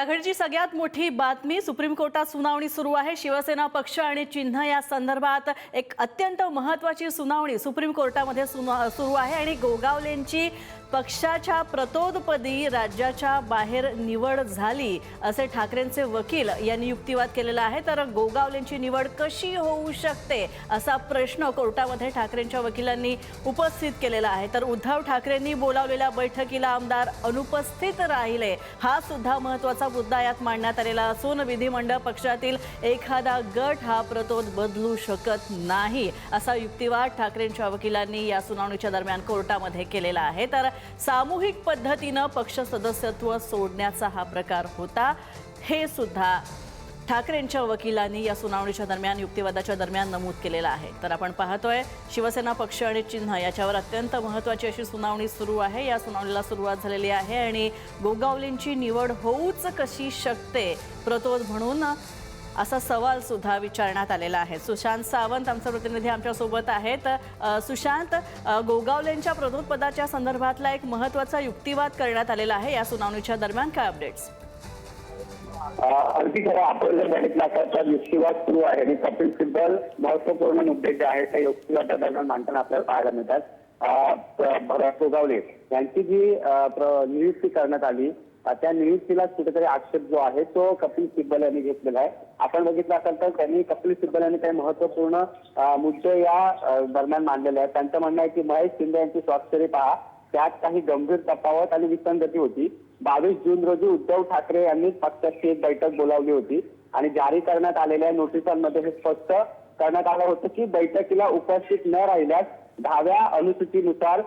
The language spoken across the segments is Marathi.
या घडीची सगळ्यात मोठी बातमी, सुप्रीम कोर्टात सुनावणी सुरू आहे। शिवसेना पक्ष आणि चिन्ह या संदर्भात एक अत्यंत महत्त्वाची सुनावणी सुप्रीम कोर्टामध्ये सुरू आहे आणि गोगावलेंची पक्षाच्या प्रतोदपदी राज्याच्या बाहेर निवड झाली असे ठाकरेंचे वकील यांनी युक्तिवाद केलेला आहे। तर गोगावलेंची निवड कशी होऊ शकते असा प्रश्न कोर्टामध्ये ठाकरेंच्या वकिलांनी उपस्थित केलेला आहे। तर उद्धव ठाकरेंनी बोलावलेल्या बैठकीला आमदार अनुपस्थित राहिले, हा सुद्धा महत्त्वाचा मुद्दा यात मांडण्यात आलेला असून विधिमंडळ पक्षातील एखादा गट हा प्रतोद बदलू शकत नाही असा युक्तिवाद ठाकरेंच्या वकिलांनी या सुनावणीच्या दरम्यान कोर्टामध्ये केलेला आहे। तर सामूहिक पद्धतीने पक्ष सदस्यत्व सोडण्याचा हा प्रकार होता, हे सुद्धा ठाकरेंच्या वकिलांनी या सुनावणीच्या दरम्यान युक्तिवादाच्या दरम्यान नमूद केलेला आहे। तर आपण पाहतोय शिवसेना पक्ष आणि चिन्ह याच्यावर अत्यंत महत्त्वाची अशी सुनावणी सुरू आहे। या सुनावणीला सुरुवात झालेली आहे आणि गोगावलेंची निवड होऊच कशी शकते प्रतोद म्हणून असा सवाल सुद्धा विचारण्यात आलेला आहे। सुशांत सावंत आमचे प्रतिनिधी आमच्या सोबत आहेत। सुशांत, गोगावलेंच्या प्रतोद पदाच्या संदर्भातला एक महत्त्वाचा युक्तिवाद करण्यात आलेला आहे या सुनावणीच्या दरम्यान, काय अपडेट्स? अगदी खरं, आपण जर बघितला तर युक्तिवाद सुरू आहे आणि कपिल सिब्बल महत्वपूर्ण मुद्दे जे आहेत त्या युक्तिवादा दरम्यान मांडताना आपल्याला पाहायला मिळतात। भरत गोगावले यांची जी नियुक्ती करण्यात आली त्या नियुक्तीला कुठेतरी आक्षेप जो आहे तो कपिल सिब्बल यांनी घेतलेला आहे। आपण बघितलं असेल तर त्यांनी कपिल सिब्बल यांनी काही महत्वपूर्ण मुद्दे या दरम्यान मांडलेले आहेत। त्यांचं म्हणणं आहे की महेश शिंदे यांची स्वाक्षरी पहा, त्यात काही गंभीर तफावत आणि विसंगती होती। 22 जून रोजी उद्धव ठाकरे यांनी पक्षाची एक बैठक बोलावली होती आणि जारी करण्यात आलेल्या नोटिसांमध्ये हे स्पष्ट करण्यात आलं होतं की बैठकीला उपस्थित न राहिल्यास 10व्या अनुसूचीनुसार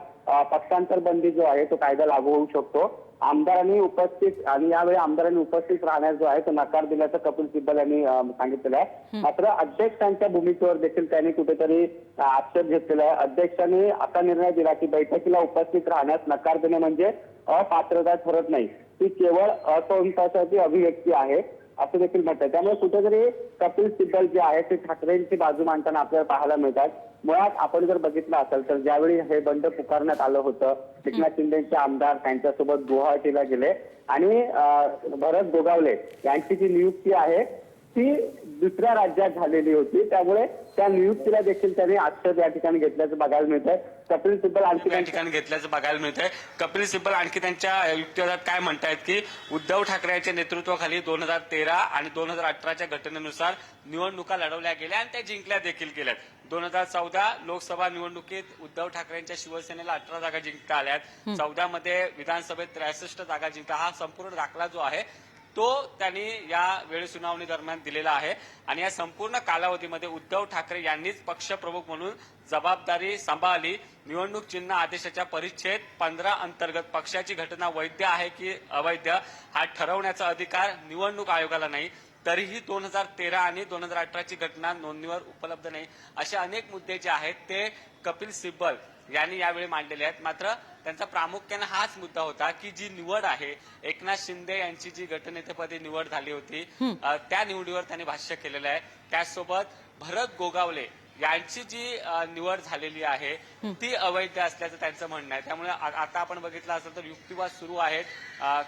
पक्षांतर बंदी जो आहे तो कायदा लागू होऊ शकतो। आमदारांनी उपस्थित आणि यावेळी आमदारांनी उपस्थित राहण्यास जो आहे तो नकार दिल्याचं कपिल सिब्बल यांनी सांगितलेलं आहे। मात्र अध्यक्षांच्या भूमिकेवर देखील त्यांनी कुठेतरी आक्षेप घेतलेला आहे। अध्यक्षांनी असा निर्णय दिला की बैठकीला उपस्थित राहण्यास नकार देणे म्हणजे अपात्रता ठरत नाही, ती केवळ असंतोषाची अभिव्यक्ती आहे असं देखील म्हणतात। त्यामुळे कुठेतरी कपिल सिब्बल जे आहे ते ठाकरेंची बाजू मांडताना आपल्याला पाहायला मिळतात। मुळात आपण जर बघितलं असेल तर ज्यावेळी हे बंड पुकारण्यात आलं होतं, एकनाथ शिंदेचे आमदार त्यांच्यासोबत गुवाहाटीला गेले आणि भरत गोगावले यांची जी नियुक्ती आहे ती दुसऱ्या राज्यात झालेली होती, त्यामुळे त्या नियुक्तीला देखील त्यांनी आक्षेप या ठिकाणी घेतल्याचं बघायला मिळतंय। कपिल सिब्बल आणखी या ठिकाणी घेतल्याचं बघायला मिळतंय। कपिल सिब्बल आणखी त्यांच्या युक्तिवादात काय म्हणतायत की उद्धव ठाकरे यांच्या नेतृत्वाखाली 2013 आणि 2018च्या घटनेनुसार निवडणुका लढवल्या गेल्या आणि त्या जिंकल्या देखील गेल्यात। 2014 लोकसभा निवडणुकीत उद्धव ठाकरेंच्या शिवसेनेला 18 जागा जिंकता आल्यात। 14 मध्ये विधानसभेत 63 जागा जिंकला। हा संपूर्ण दाखला जो आहे तो त्यांनी या वेळी सुनावणी दरम्यान दिलेला आहे आणि या संपूर्ण कालावधीमध्ये उद्धव ठाकरे यांनीच पक्षप्रमुख म्हणून जबाबदारी सांभाळली। निवडणूक चिन्ह आदेशाच्या परिच्छेद 15 अंतर्गत पक्षाची घटना वैध आहे की अवैध हा ठरवण्याचा अधिकार निवडणूक आयोगाला नाही। तरीही 2013 आणि 2018ची घटना नोंदणीवर उपलब्ध नाही, असे अनेक मुद्दे जे आहेत ते कपिल सिब्बल यांनी यावेळी मांडलेले आहेत। मात्र त्यांचा प्रामुख्याने हाच मुद्दा होता की जी निवड आहे, एकनाथ शिंदे यांची जी गटनेतेपदी निवड झाली होती त्या निवडीवर त्यांनी भाष्य केलेलं आहे। त्याचसोबत भरत गोगावले यांची जी निवड झालेली आहे ती अवैध असल्याचं त्यांचं म्हणणं आहे। त्यामुळे आता आपण बघितलं असेल तर युक्तिवाद सुरू आहेत।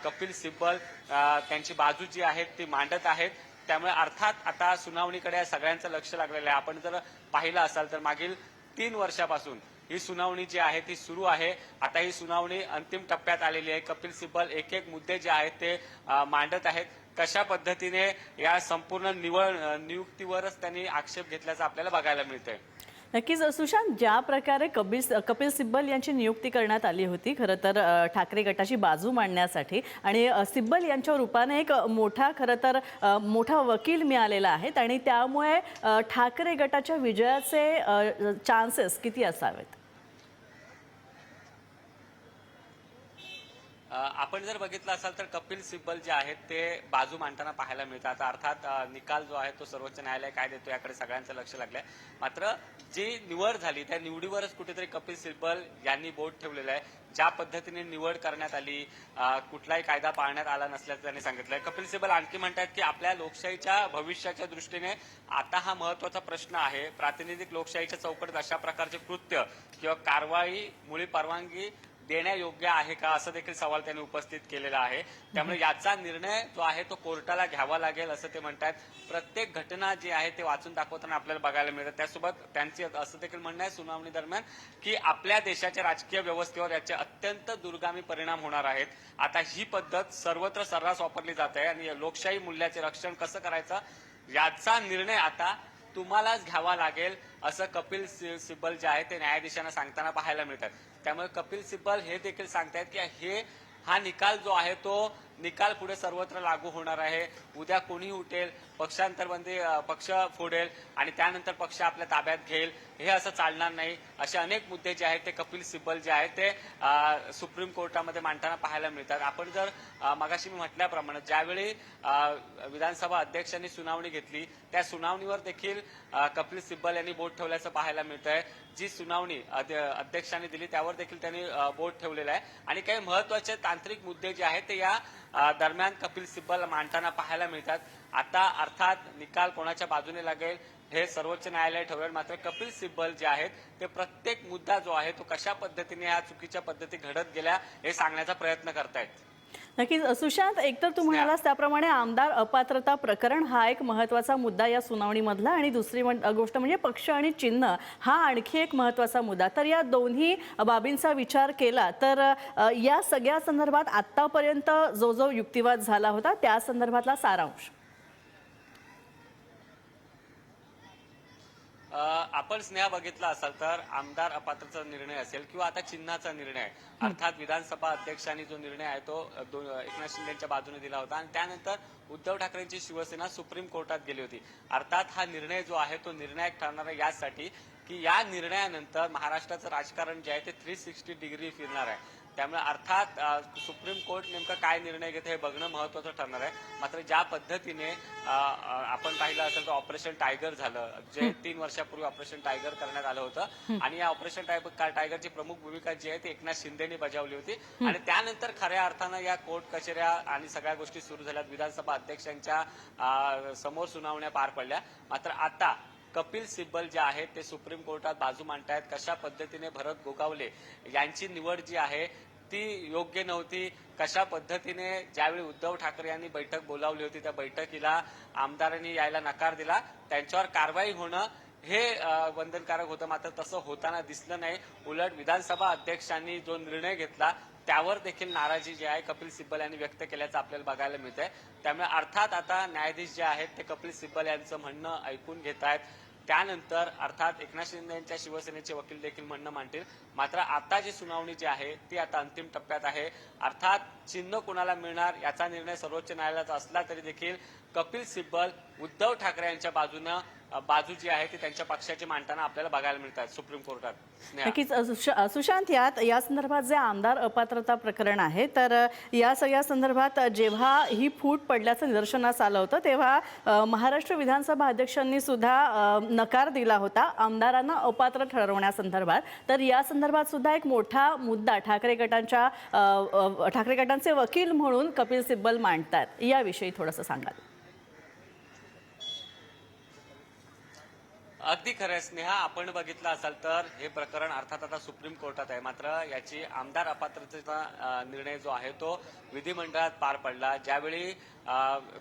कपिल सिब्बल त्यांची बाजू जी आहे ती मांडत आहेत। त्यामुळे अर्थात आता सुनावणीकडे सगळ्यांचं लक्ष लागलेलं आहे। आपण जर पाहिलं असाल तर मागील 3 वर्षापासून ही सुनावणी जी आहे ती सुरू आहे। आता ही सुनावणी अंतिम टप्प्यात आलेली आहे। कपिल सिब्बल एक एक मुद्दे जे आहेत ते मांडत आहेत। कशा पद्धतीने या संपूर्ण नियुक्तीवरच त्यांनी आक्षेप घेतल्याचं आपल्याला बघायला मिळतंय। नक्कीच सुशांत, ज्या प्रकारे कपिल सिब्बल यांची नियुक्ती करण्यात आली होती खरं तर ठाकरे गटाची बाजू मांडण्यासाठी आणि सिब्बल यांच्या रूपाने एक मोठा वकील मिळालेला आहे आणि त्यामुळे ठाकरे गटाच्या विजयाचे चान्सेस किती असावेत? आपण जर बघितलं असाल तर कपिल सिब्बल जे आहेत ते बाजू मांडताना पाहायला मिळतात। अर्थात निकाल जो आहे तो सर्वोच्च न्यायालय काय देतो याकडे सगळ्यांचं लक्ष लागलंय। मात्र जी निवड झाली त्या निवडीवरच कुठेतरी कपिल सिब्बल यांनी बोट ठेवलेलं आहे। ज्या पद्धतीने निवड करण्यात आली, कुठलाही कायदा पाळण्यात आला नसल्याचं त्यांनी सांगितलंय। कपिल सिब्बल आणखी म्हणतात की आपल्या लोकशाहीच्या भविष्याच्या दृष्टीने आता हा महत्वाचा प्रश्न आहे। प्रातिनिधिक लोकशाहीच्या चौकटीत अशा प्रकारचे कृत्य किंवा कारवाई मुळी परवानगी देण्यायोग्य आहे का असं देखील सवाल त्यांनी उपस्थित केलेला आहे. त्यामुळे याचा निर्णय जो आहे तो कोर्टाला घ्यावा लागेल असं ते म्हणतात. प्रत्येक घटना जी आहे ते वाचून दाखवताना आपल्याला बघायला मिळतं. त्यासोबत त्यांचे असं देखील म्हणणं आहे सुनावणी दरम्यान की आपल्या देशाच्या राजकीय व्यवस्थेवर याचे अत्यंत दूरगामी परिणाम होणार आहेत. आता ही पद्धत सर्वत्र सर्रास वापरली जात आहे आणि लोकशाही मूल्याचे रक्षण कसं करायचं याचा निर्णय आता तुम्हालाच घ्यावा लागेल असं कपिल सिब्बल जे आहे ते न्यायाधीशांना सांगताना पाहायला मिळतात. त्यामुळे कपिल सिब्बल हे देखील सांगतायत की हा निकाल जो आहे तो निकाल पुढे सर्वत्र लागू होणार आहे. उद्या कोणी उठेल, पक्षांतरबंदी पक्ष फोडेल आणि त्यानंतर पक्ष आपल्या ताब्यात घेईल, हे असं चालणार नाही. असे अनेक मुद्दे जे आहेत ते कपिल सिब्बल जे आहेत ते सुप्रीम कोर्टामध्ये मांडताना पाहायला मिळतात. आपण जर मगाशी मी म्हटल्याप्रमाणे ज्यावेळी विधानसभा अध्यक्षांनी सुनावणी घेतली त्या सुनावणीवर देखील कपिल सिब्बल यांनी बोट ठेवल्याचं पाहायला मिळतंय. जी सुनावणी अध्यक्षांनी दिली त्यावर देखील त्यांनी बोट ठेवलेलं आहे आणि काही महत्वाचे तांत्रिक मुद्दे जे आहेत ते या दरम्यान कपिल सिब्बल मांडताना पाहायला मिळतात. आता अर्थात निकाल कोणाच्या बाजूने लागेल हे सर्वोच्च न्यायालय ठरवेल. मात्र कपिल सिब्बल जे आहेत ते प्रत्येक मुद्दा जो आहे तो कशा पद्धतीने या चुकीच्या पद्धती घडत गेल्या हे सांगण्याचा प्रयत्न करतायत. नक्कीच सुशांत, एकतर तू म्हणालास त्याप्रमाणे आमदार अपात्रता प्रकरण हा एक महत्त्वाचा मुद्दा या सुनावणीमधला आणि दुसरी गोष्ट म्हणजे पक्ष आणि चिन्ह हा आणखी एक महत्त्वाचा मुद्दा. तर या दोन्ही बाबींचा विचार केला तर या सगळ्या संदर्भात आत्तापर्यंत जो जो युक्तिवाद झाला होता त्या संदर्भातला सारांश. आपण स्नेहा बघितला असाल तर आमदार अपात्रचा निर्णय असेल किंवा आता चिन्हाचा निर्णय अर्थात विधानसभा अध्यक्षांनी जो निर्णय आहे तो एकनाथ शिंदेच्या बाजूने दिला होता आणि त्यानंतर उद्धव ठाकरेंची शिवसेना सुप्रीम कोर्टात गेली होती. अर्थात हा निर्णय जो आहे तो निर्णायक ठरणार आहे यासाठी की या निर्णयानंतर महाराष्ट्राचं राजकारण जे आहे ते 360 डिग्री फिरणार आहे. त्यामुळे अर्थात सुप्रीम कोर्ट नेमका काय निर्णय घेते हे बघणं महत्वाचं ठरणार आहे. मात्र ज्या पद्धतीने आपण पाहिलं असेल तर ऑपरेशन टायगर झालं, जे 3 वर्षापूर्वी ऑपरेशन टायगर करण्यात आलं होतं आणि या ऑपरेशन टायगरची प्रमुख भूमिका जी आहे ती एकनाथ शिंदेनी बजावली होती आणि त्यानंतर खऱ्या अर्थानं या कोर्ट कचेऱ्या आणि सगळ्या गोष्टी सुरू झाल्यात. विधानसभा अध्यक्षांच्या समोर सुनावण्या पार पडल्या. मात्र आता कपिल सिब्बल जे आहेत ते सुप्रीम कोर्टात बाजू मांडतायत. कशा पद्धतीने भरत गोगावले यांची निवड जी आहे ती योग्य नव्हती, कशा पद्धतीने ज्यावेळी उद्धव ठाकरे यांनी बैठक बोलावली होती त्या बैठकीला आमदारांनी यायला नकार दिला, त्यांच्यावर कारवाई होणं हे बंधनकारक होतं. मात्र तसं होताना दिसलं नाही. उलट विधानसभा अध्यक्षांनी जो निर्णय घेतला त्यावर देखील नाराजी जी आहे कपिल सिब्बल यांनी व्यक्त केल्याचं आपल्याला बघायला मिळतंय. त्यामुळे अर्थात आता न्यायाधीश जे आहेत ते कपिल सिब्बल यांचं म्हणणं ऐकून घेत आहेत. त्यानंतर अर्थात एकनाथ शिंदे यांच्या शिवसेनेचे वकील देखील म्हणणं मांडतील. मात्र आता जी सुनावणी जी आहे ती आता अंतिम टप्प्यात आहे. अर्थात चिन्ह कोणाला मिळणार याचा निर्णय सर्वोच्च न्यायालयाचा असला तरी देखील कपिल सिब्बल उद्धव ठाकरे यांच्या बाजू जी आहे ती त्यांच्या पक्षाची मांडताना आपल्याला बघायला मिळतात सुप्रीम कोर्टात. नक्कीच सुशांत, या संदर्भात जे आमदार अपात्रता प्रकरण आहे तर या सगळ्या संदर्भात जेव्हा ही फूट पडल्याचं निदर्शनास आलं होतं तेव्हा महाराष्ट्र विधानसभा अध्यक्षांनी सुद्धा नकार दिला होता आमदारांना अपात्र ठरवण्यासंदर्भात. तर या संदर्भात सुद्धा एक मोठा मुद्दा ठाकरे गटांचे वकील म्हणून कपिल सिब्बल मांडतात. याविषयी थोडंसं सांगाल. अगदी खरंय स्नेहा, आपण बघितलं असाल तर हे प्रकरण अर्थात आता सुप्रीम कोर्टात आहे. मात्र याची आमदार अपात्रतेचा निर्णय जो आहे तो विधिमंडळात पार पडला. ज्यावेळी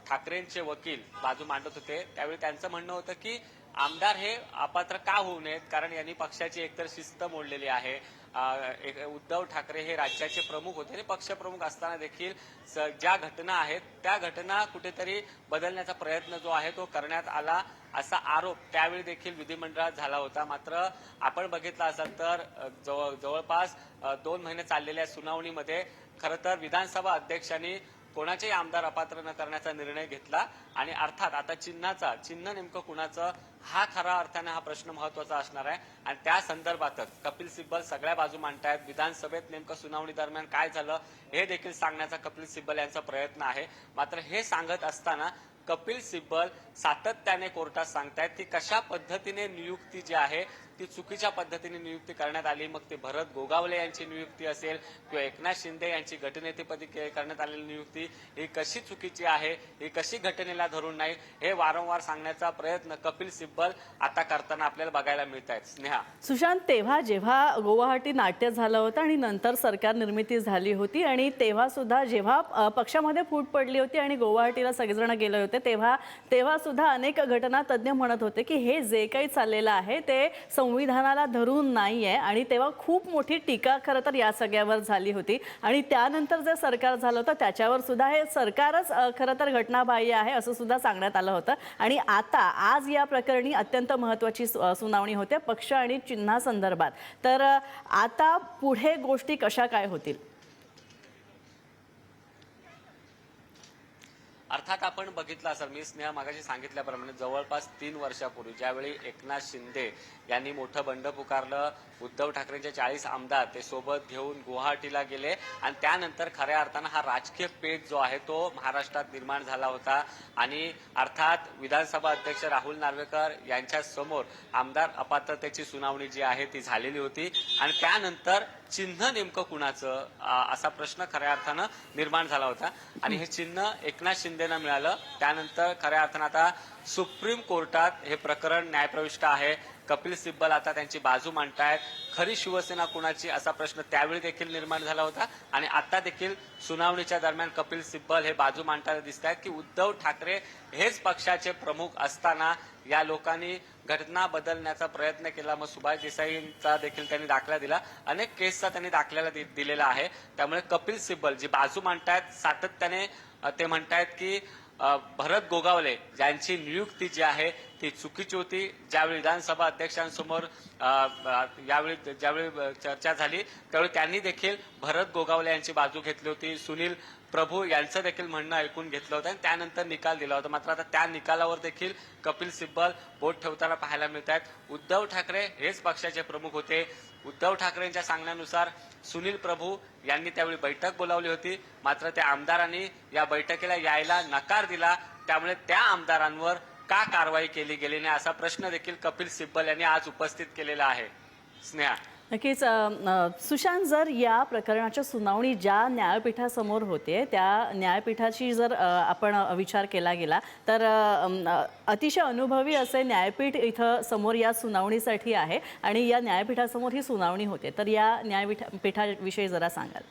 ठाकरेंचे वकील बाजू मांडत होते त्यावेळी त्यांचं म्हणणं होतं की आमदार हे अपात्र का होऊ नयेत, कारण यांनी पक्षाची एकतर शिस्त मोडलेली आहे. उद्धव ठाकरे हे राज्याचे प्रमुख होते आणि पक्षप्रमुख असताना देखील ज्या घटना आहेत त्या घटना कुठेतरी बदलण्याचा प्रयत्न जो आहे तो करण्यात आला असा आरोप त्यावेळी देखील विधिमंडळात झाला होता. मात्र आपण बघितलं असाल तर जवळपास 2 महिने चाललेल्या सुनावणीमध्ये खरं तर विधानसभा अध्यक्षांनी कोणाचेही आमदार अपात्र न करण्याचा निर्णय घेतला आणि अर्थात आता चिन्ह नेमकं कुणाचं हा खरा अर्थाने हा प्रश्न महत्वाचा असणार आहे आणि त्या संदर्भातच कपिल सिब्बल सगळ्या बाजू मांडतायत. विधानसभेत नेमकं सुनावणी दरम्यान काय झालं हे देखील सांगण्याचा कपिल सिब्बल यांचा प्रयत्न आहे. मात्र हे सांगत असताना कपिल सिब्बल सातत्याने कोर्टात सांगतायत की कशा पद्धतीने नियुक्ती जी आहे ती चुकीच्या पद्धतीने नियुक्ती करण्यात आली. मग ते भरत गोगावले यांची नियुक्ती असेल किंवा एकनाथ शिंदे यांची गटनेतेपदी करण्यात आलेली नियुक्ती ही कशी चुकीची आहे, ही कशी घटनेला धरून नाही, हे वारंवार सांगण्याचा प्रयत्न कपिल सिब्बल आता करताना आपल्याला बघायला मिळत आहेत. स्नेहा. सुशांत, तेव्हा जेव्हा गुवाहाटी नाट्य झालं होतं आणि नंतर सरकार निर्मिती झाली होती आणि तेव्हा सुद्धा जेव्हा पक्षामध्ये फूट पडली होती आणि गुवाहाटीला सगळेजण गेले होते तेव्हा सुद्धा अनेक घटना तज्ज्ञ म्हणत होते की हे जे काही चाललेलं आहे ते संविधानाला धरून नाहीये आणि तेव्हा खूप मोठी टीका खरं तर या सगळ्यावर झाली होती आणि त्यानंतर जे सरकार झालं होतं त्याच्यावर सुद्धा हे सरकारच खरं तर घटनाबाह्य आहे असं सुद्धा सांगण्यात आलं होतं. आणि आता आज या प्रकरणी अत्यंत महत्त्वाची सुनावणी होते पक्ष आणि चिन्हासंदर्भात. तर आता पुढे गोष्टी कशा काय होतील? अर्थात आपण बघितलं असेल, मी स्नेहा मागाशी सांगितल्याप्रमाणे जवळपास 3 वर्षापूर्वी ज्यावेळी एकनाथ शिंदे यांनी मोठं बंड पुकारलं, उद्धव ठाकरेंचे 40 आमदार ते सोबत घेऊन गुवाहाटीला गेले आणि त्यानंतर खऱ्या अर्थानं हा राजकीय पेच जो आहे तो महाराष्ट्रात निर्माण झाला होता. आणि अर्थात विधानसभा अध्यक्ष राहुल नार्वेकर यांच्या समोर आमदार अपात्रतेची सुनावणी जी आहे ती झालेली होती आणि त्यानंतर चिन्ह नेमकं कुणाचं असा प्रश्न खऱ्या अर्थानं निर्माण झाला होता आणि हे चिन्ह एकनाथ शिंदेना मिळालं. त्यानंतर खऱ्या अर्थानं आता सुप्रीम कोर्टात हे प्रकरण न्यायप्रविष्ट आहे. कपिल सिब्बल आता त्यांची बाजू मांडतायत. खरी शिवसेना कुणाची असा प्रश्न त्यावेळी देखील निर्माण झाला होता आणि आता देखील सुनावणीच्या दरम्यान कपिल सिब्बल हे बाजू मांडताना दिसत आहेत की उद्धव ठाकरे हेच पक्षाचे प्रमुख असताना या लोकांनी घटना बदलण्याचा प्रयत्न केला. मग सुभाष देसाईंचा देखील त्यांनी दाखला दिला, अनेक केसचा त्यांनी दाखल्याला दिलेला आहे. त्यामुळे कपिल सिब्बल जी बाजू मांडतायत सातत्याने ते म्हणतायत की भरत गोगावले यांची नियुक्ती जी आहे ती चुकीची होती. ज्यावेळी विधानसभा अध्यक्षांसमोर ज्यावेळी चर्चा झाली त्यावेळी त्यांनी देखील भरत गोगावले यांची बाजू घेतली होती. सुनील प्रभू यांचं देखील म्हणणं ऐकून घेतलं होतं आणि त्यानंतर निकाल दिला होता. मात्र आता त्या निकालावर देखील कपिल सिब्बल बोट ठेवताना पाहायला मिळत आहेत. उद्धव ठाकरे हेच पक्षाचे प्रमुख होते. उद्धव ठाकरेंच्या सांगण्यानुसार सुनील प्रभू यांनी त्यावेळी बैठक बोलावली होती, मात्र त्या आमदारांनी या बैठकीला यायला नकार दिला. त्यामुळे त्या आमदारांवर का कारवाई केली गेली नाही असा प्रश्न देखील कपिल सिब्बल यांनी आज उपस्थित केलेला आहे. स्नेहा. नक्कीच सुशांत, जर या प्रकरणाच्या सुनावणी ज्या न्यायपीठासमोर होते त्या न्यायपीठाची जर आपण विचार केला गेला तर अतिशय अनुभवी असे न्यायपीठ इथं समोर या सुनावणीसाठी आहे आणि या न्यायपीठासमोर ही सुनावणी होते. तर या न्यायपीठाविषयी जरा सांगाल?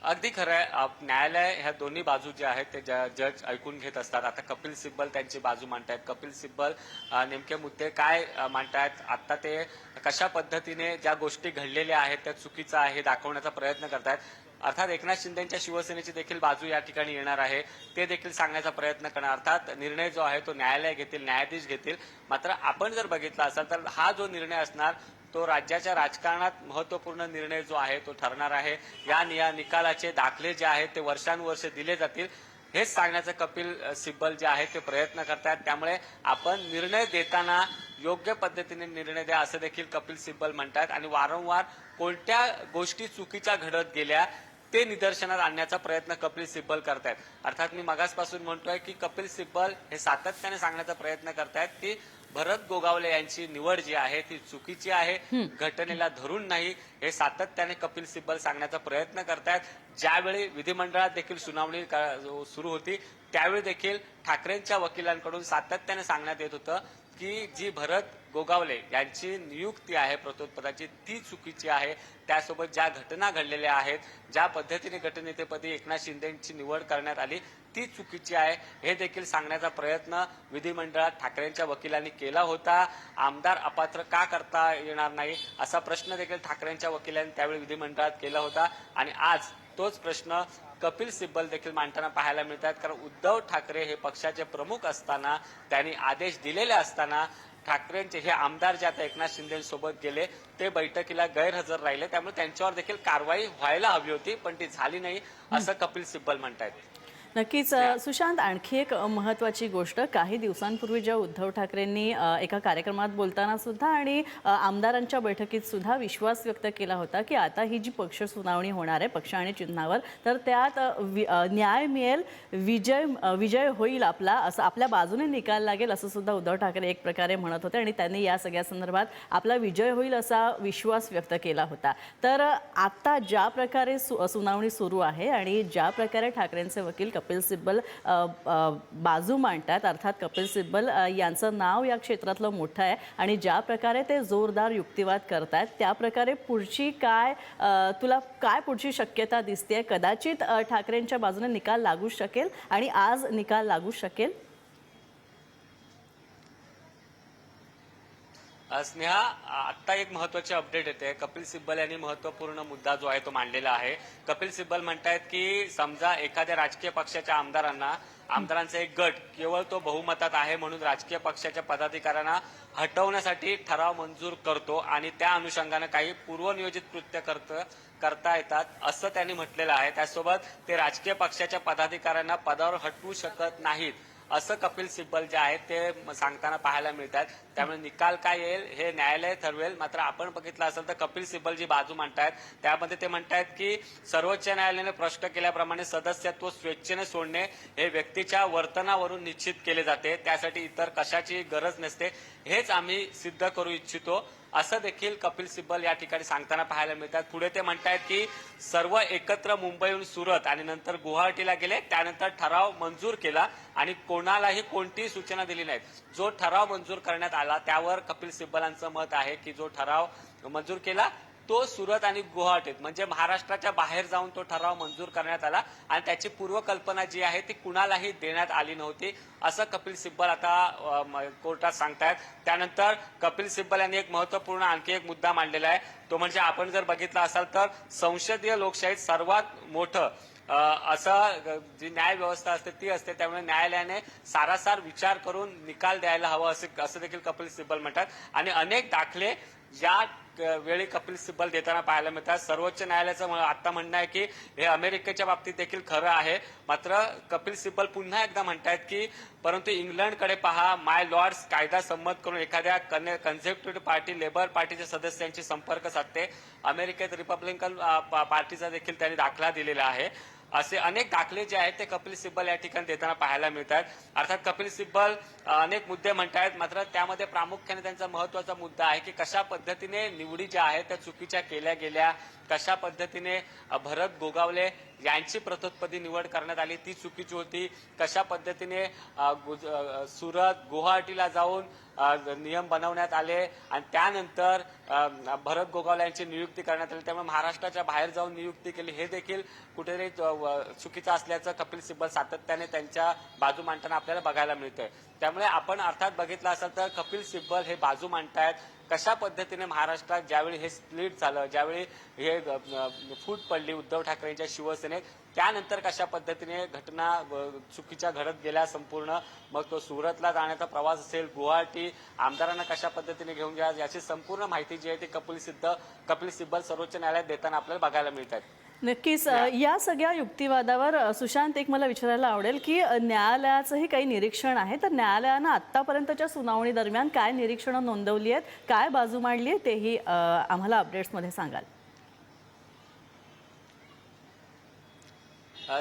अगदी खरं आहे. न्यायालय ह्या दोन्ही बाजू ज्या आहेत ते जज ऐकून घेत असतात. आता कपिल सिब्बल त्यांची बाजू मांडतायत. कपिल सिब्बल नेमके मुद्दे काय मांडतायत, आता ते कशा पद्धतीने ज्या गोष्टी घडलेल्या आहेत त्या चुकीचं आहे हे दाखवण्याचा प्रयत्न करतायत. अर्थात एकनाथ शिंदेच्या शिवसेनेची देखील बाजू या ठिकाणी येणार आहे, ते देखील सांगण्याचा प्रयत्न करणार. अर्थात निर्णय जो आहे तो न्यायालय घेतील, न्यायाधीश घेतील. मात्र आपण जर बघितला असाल तर हा जो निर्णय असणार तो राज्याच्या राजकारणात महत्वपूर्ण निर्णय जो आहे तो ठरणार आहे. या निकालाचे दाखले जे आहेत ते वर्षानुवर्ष दिले जातील हेच सांगण्याचं कपिल सिब्बल जे आहे ते प्रयत्न करतात. त्यामुळे आपण निर्णय देताना योग्य पद्धतीने निर्णय द्या असं देखील कपिल सिब्बल म्हणतात आणि वारंवार कोणत्या गोष्टी चुकीच्या घडत गेल्या ते निदर्शनात आणण्याचा प्रयत्न कपिल सिब्बल करतायत. अर्थात मी मगासपासून म्हणतोय की कपिल सिब्बल हे सातत्याने सांगण्याचा प्रयत्न करतायत की भरत गोगावले यांची निवड जी आहे ती चुकीची आहे, घटनेला धरून नाही, हे सातत्याने कपिल सिब्बल सांगण्याचा प्रयत्न करतायत. ज्यावेळी विधिमंडळात देखील सुनावणी सुरू होती त्यावेळी देखील ठाकरेंच्या वकिलांकडून सातत्याने सांगण्यात येत होतं की जी भरत गोगावले यांची नियुक्ती आहे प्रतोत्पदाची ती चुकीची आहे. त्यासोबत ज्या घटना घडलेल्या आहेत, ज्या पद्धतीने गटनेतेपदी एकनाथ शिंदेची निवड करण्यात आली ती चुकीची आहे हे देखील सांगण्याचा प्रयत्न विधिमंडळात ठाकरेंच्या वकिलांनी केला होता. आमदार अपात्र का करता येणार नाही असा प्रश्न देखील ठाकरेंच्या वकिलांनी त्यावेळी विधिमंडळात केला होता आणि आज तोच प्रश्न कपिल सिब्बल देखील मांडताना पाहायला मिळतात. कारण उद्धव ठाकरे हे पक्षाचे प्रमुख असताना, त्यांनी आदेश दिलेले असताना ठाकरेंचे हे आमदार जे आता एकनाथ शिंदेसोबत गेले ते बैठकीला गैरहजर राहिले. त्यामुळे त्यांच्यावर देखील कारवाई व्हायला हवी होती पण ती झाली नाही असं कपिल सिब्बल म्हणतायत. नक्कीच सुशांत, आणखी एक महत्त्वाची गोष्ट, काही दिवसांपूर्वी जेव्हा उद्धव ठाकरेंनी एका कार्यक्रमात बोलताना सुद्धा आणि आमदारांच्या बैठकीत सुद्धा विश्वास व्यक्त केला होता की आता ही जी पक्ष सुनावणी होणार आहे पक्ष आणि चिन्हावर, तर त्यात न्याय मिळेल, विजय होईल आपला, असं आपल्या बाजूने निकाल लागेल असं सुद्धा उद्धव ठाकरे एक प्रकारे म्हणत होते आणि त्यांनी या सगळ्या संदर्भात आपला विजय होईल असा विश्वास व्यक्त केला होता. तर आता ज्या प्रकारे सुनावणी सुरू आहे आणि ज्या प्रकारे ठाकरेंचे वकील कपिल सिब्बल बाजू मांडतात, अर्थात कपिल सिब्बल यांचं नाव या क्षेत्रातलं मोठं आहे आणि ज्या प्रकारे ते जोरदार युक्तिवाद करतात त्या प्रकारे पुढची तुला काय पुढची शक्यता दिसते? कदाचित ठाकरेंच्या बाजूने निकाल लागू शकेल आणि आज निकाल लागू शकेल. स्नेहा, आत्ता एक महत्वाची अपडेट येते. कपिल सिब्बल यांनी महत्वपूर्ण मुद्दा जो आहे तो मांडलेला आहे. कपिल सिब्बल म्हणतायत की समजा एखाद्या राजकीय पक्षाच्या आमदारांचा एक गट केवळ तो बहुमतात आहे म्हणून राजकीय पक्षाच्या पदाधिकाऱ्यांना हटवण्यासाठी ठराव मंजूर करतो आणि त्या अनुषंगाने काही पूर्वनियोजित कृत्य करता येतात असं त्यांनी म्हटलेलं आहे. त्यासोबत ते राजकीय पक्षाच्या पदाधिकाऱ्यांना पदावर हटवू शकत नाहीत असं कपिल सिब्बल जे आहेत ते सांगताना पाहायला मिळतात. त्यामुळे निकाल काय येईल हे न्यायालय ठरवेल. मात्र आपण बघितलं असेल तर कपिल सिब्बल जी बाजू मांडतायत त्यामध्ये ते म्हणतायत की सर्वोच्च न्यायालयाने स्पष्ट केल्याप्रमाणे सदस्यत्व स्वेच्छेने सोडणे हे व्यक्तीच्या वर्तनावरून निश्चित केले जाते, त्यासाठी इतर कशाची गरज नसते, हेच आम्ही सिद्ध करू इच्छितो असं देखील कपिल सिब्बल या ठिकाणी सांगताना पाहायला मिळतात. पुढे ते म्हणतायत की सर्व एकत्र मुंबईहून सुरत आणि नंतर गुवाहाटीला गेले, त्यानंतर ठराव मंजूर केला आणि कोणालाही कोणतीही सूचना दिली नाही. जो ठराव मंजूर करण्यात आला त्यावर कपिल सिब्बलांचं मत आहे की जो ठराव मंजूर केला तो सुरत आणि गुवाहाटीत म्हणजे महाराष्ट्राच्या बाहेर जाऊन तो ठराव मंजूर करण्यात आला आणि त्याची पूर्वकल्पना जी आहे ती कुणालाही देण्यात आली नव्हती असं कपिल सिब्बल आता कोर्टात सांगतायत. त्यानंतर कपिल सिब्बल यांनी एक महत्वपूर्ण आणखी एक मुद्दा मांडलेला आहे. तो म्हणजे आपण जर बघितला असाल तर संसदीय लोकशाहीत सर्वात मोठं असं जी न्याय व्यवस्था असते ती असते, त्यामुळे न्यायालयाने सारासार विचार करून निकाल द्यायला हवा असं देखील कपिल सिब्बल म्हणतात. आणि अनेक दाखले या वेळी कपिल सिब्बल देताना पाहायला मिळतात. सर्वोच्च न्यायालयाचं आता म्हणणं आहे की हे अमेरिकेच्या बाबतीत देखील खरं आहे. मात्र कपिल सिब्बल पुन्हा एकदा म्हणतायत की परंतु इंग्लंडकडे पहा, माय लॉर्ड्स कायदा संमत करून एखाद्या कन्झर्व्हेटिव्ह पार्टी लेबर पार्टीच्या सदस्यांशी संपर्क साधते. अमेरिकेत रिपब्लिकन पार्टीचा देखील त्यांनी दाखला दिलेला आहे. असे अनेक दाखले जे आहेत ते कपिल सिब्बल या ठिकाणी देताना पाहायला मिळतात. अर्थात कपिल सिब्बल अनेक मुद्दे म्हणतायत, मात्र त्यामध्ये प्रामुख्याने त्यांचा महत्वाचा मुद्दा आहे की कशा पद्धतीने निवडी ज्या आहेत त्या चुकीच्या केल्या गेल्या, कशा पद्धतीने भरत गोगावले यांची प्रथमपदी निवड करण्यात आली ती चुकीची होती, कशा पद्धतीने सुरत गुवाहाटीला जाऊन नियम बनवण्यात आले आणि त्यानंतर भरत गोगावले यांची नियुक्ती करण्यात आली, त्यामुळे महाराष्ट्राच्या बाहेर जाऊन नियुक्ती केली, हे देखील कुठेतरी चुकीचं असल्याचं कपिल सिब्बल सातत्याने त्यांच्या बाजू मांडताना आपल्याला बघायला मिळतंय. त्यामुळे आपण अर्थात बघितलं असेल तर कपिल सिब्बल हे बाजू मांडतायत कशा पद्धतीने महाराष्ट्रात ज्यावेळी हे स्प्लिट झालं, ज्यावेळी हे फूट पडली उद्धव ठाकरेंच्या शिवसेनेत, त्यानंतर कशा पद्धतीने घटना चुकीच्या घडत गेल्या संपूर्ण, मग तो सुरतला जाण्याचा प्रवास असेल, गुवाहाटी आमदारांना कशा पद्धतीने घेऊन घ्या, याची संपूर्ण माहिती जी आहे ती कपिल सिब्बल सर्वोच्च न्यायालयात देताना आपल्याला बघायला मिळत आहे. नक्कीच. या सगळ्या युक्तिवादावर सुशांत एक मला विचारायला आवडेल की न्यायालयाचंही काही निरीक्षण आहे, तर न्यायालयानं आत्तापर्यंतच्या सुनावणी दरम्यान काय निरीक्षणं नोंदवली आहेत, काय बाजू मांडली आहे, तेही आम्हाला अपडेट्समध्ये सांगाल.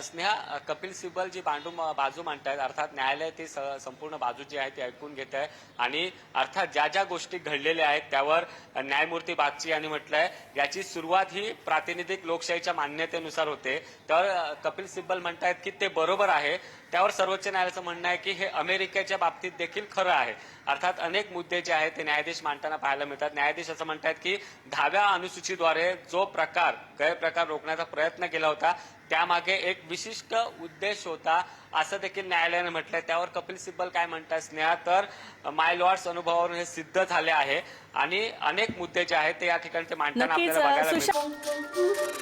स्नेहा, कपिल सिब्बल जी बाजू मांडतायत, अर्थात न्यायालय ती संपूर्ण बाजू जी आहे ती ऐकून घेत आहे आणि अर्थात ज्या ज्या गोष्टी घडलेल्या आहेत त्यावर न्यायमूर्ती बागची यांनी म्हटलंय याची सुरुवात ही प्रातिनिधिक लोकशाहीच्या मान्यतेनुसार होते. तर कपिल सिब्बल म्हणतायत की ते बरोबर आहे. त्यावर सर्वोच्च न्यायालयाचं म्हणणं आहे की हे अमेरिकेच्या बाबतीत देखील खरं आहे. अर्थात अनेक मुद्दे जे आहेत ते न्यायाधीश मांडताना पाहायला मिळतात. न्यायाधीश असं म्हणतात की 10व्या अनुसूचीद्वारे जो गैरप्रकार रोखण्याचा प्रयत्न केला होता त्यामागे एक विशिष्ट उद्देश होता असं देखील न्यायालयाने म्हटलंय. त्यावर कपिल सिब्बल काय म्हणतात स्नेहा, तर माय लॉर्ड्स अनुभवावरून हे सिद्ध झाले आहे आणि अनेक मुद्दे जे आहेत ते या ठिकाणी ते मांडताना आपल्याला बघायला मिळतात.